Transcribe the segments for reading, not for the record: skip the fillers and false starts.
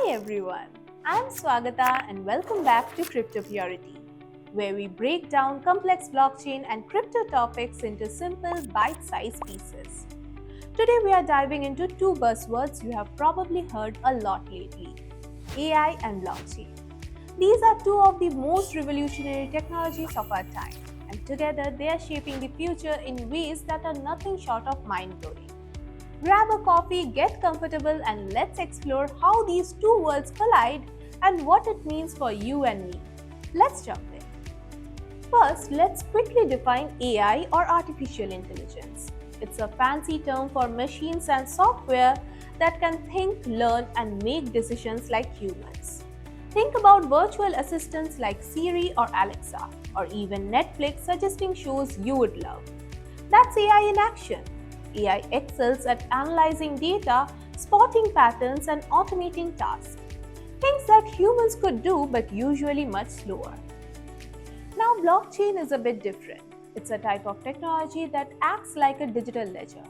Hi everyone, I am Swagata and welcome back to Crypto Purity, where we break down complex blockchain and crypto topics into simple bite-sized pieces. Today we are diving into two buzzwords you have probably heard a lot lately: AI and blockchain. These are two of the most revolutionary technologies of our time, and together they are shaping the future in ways that are nothing short of mind-blowing. Grab a coffee, get comfortable, and let's explore how these two worlds collide and what it means for you and me. Let's jump in. First, let's quickly define AI or artificial intelligence. It's a fancy term for machines and software that can think, learn, and make decisions like humans. Think about virtual assistants like Siri or Alexa, or even Netflix suggesting shows you would love. That's AI in action. AI excels at analyzing data, spotting patterns, and automating tasks. Things that humans could do but usually much slower. Now, blockchain is a bit different. It's a type of technology that acts like a digital ledger,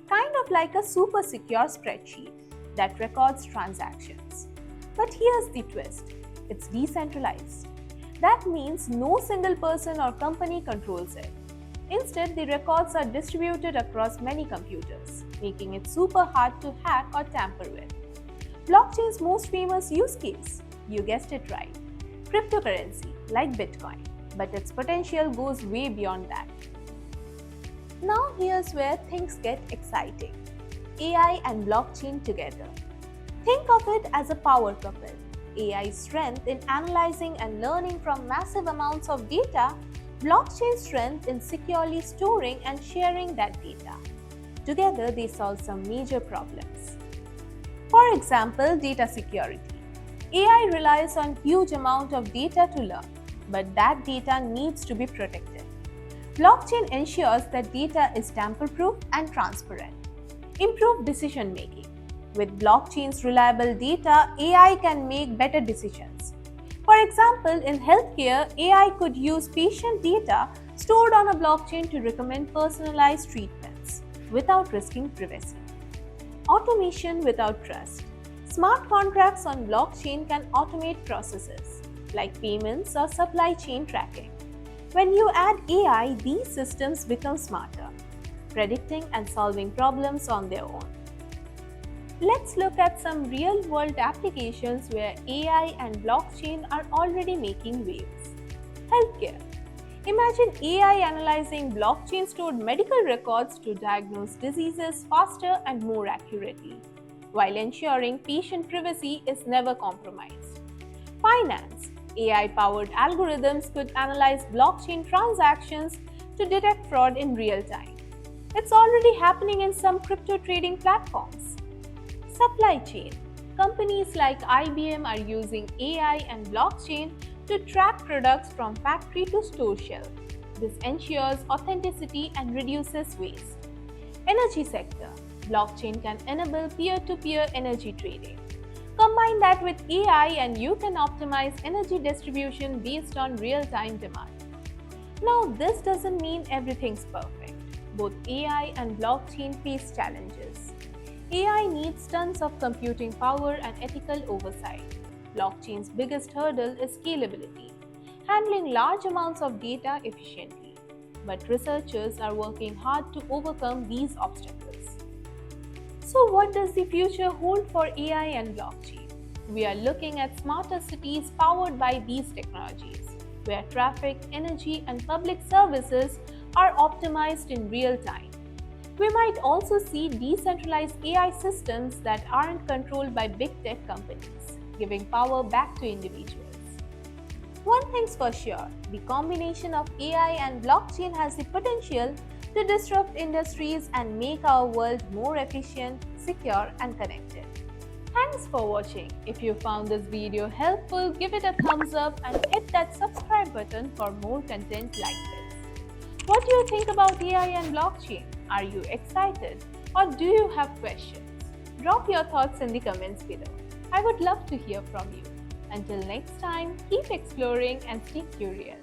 kind of like a super secure spreadsheet that records transactions. But here's the twist: it's decentralized. That means no single person or company controls it. Instead, the records are distributed across many computers, making it super hard to hack or tamper with. Blockchain's most famous use case, you guessed it right, cryptocurrency like Bitcoin, but its potential goes way beyond that. Now here's where things get exciting: AI and blockchain together. Think of it as a power couple. AI's strength in analyzing and learning from massive amounts of data, blockchain's strength in securely storing and sharing that data. Together, they solve some major problems. For example, data security. AI relies on huge amount of data to learn, but that data needs to be protected. Blockchain ensures that data is tamper-proof and transparent. Improve decision making. With blockchain's reliable data, AI can make better decisions. For example, in healthcare, AI could use patient data stored on a blockchain to recommend personalized treatments without risking privacy. Automation without trust. Smart contracts on blockchain can automate processes like payments or supply chain tracking. When you add AI, these systems become smarter, predicting and solving problems on their own. Let's look at some real-world applications where AI and blockchain are already making waves. Healthcare. Imagine AI analyzing blockchain-stored medical records to diagnose diseases faster and more accurately, while ensuring patient privacy is never compromised. Finance. AI-powered algorithms could analyze blockchain transactions to detect fraud in real time. It's already happening in some crypto trading platforms. Supply chain. Companies like IBM are using AI and blockchain to track products from factory to store shelf. This ensures authenticity and reduces waste. Energy sector. Blockchain can enable peer-to-peer energy trading. Combine that with AI and you can optimize energy distribution based on real-time demand. Now, this doesn't mean everything's perfect. Both AI and blockchain face challenges. AI needs tons of computing power and ethical oversight. Blockchain's biggest hurdle is scalability, handling large amounts of data efficiently. But researchers are working hard to overcome these obstacles. So, what does the future hold for AI and blockchain? We are looking at smarter cities powered by these technologies, where traffic, energy, and public services are optimized in real time. We might also see decentralized AI systems that aren't controlled by big tech companies, giving power back to individuals. One thing's for sure, the combination of AI and blockchain has the potential to disrupt industries and make our world more efficient, secure, and connected. Thanks for watching. If you found this video helpful, give it a thumbs up and hit that subscribe button for more content like this. What do you think about AI and blockchain? Are you excited or do you have questions? Drop your thoughts in the comments below. I would love to hear from you. Until next time, keep exploring and stay curious.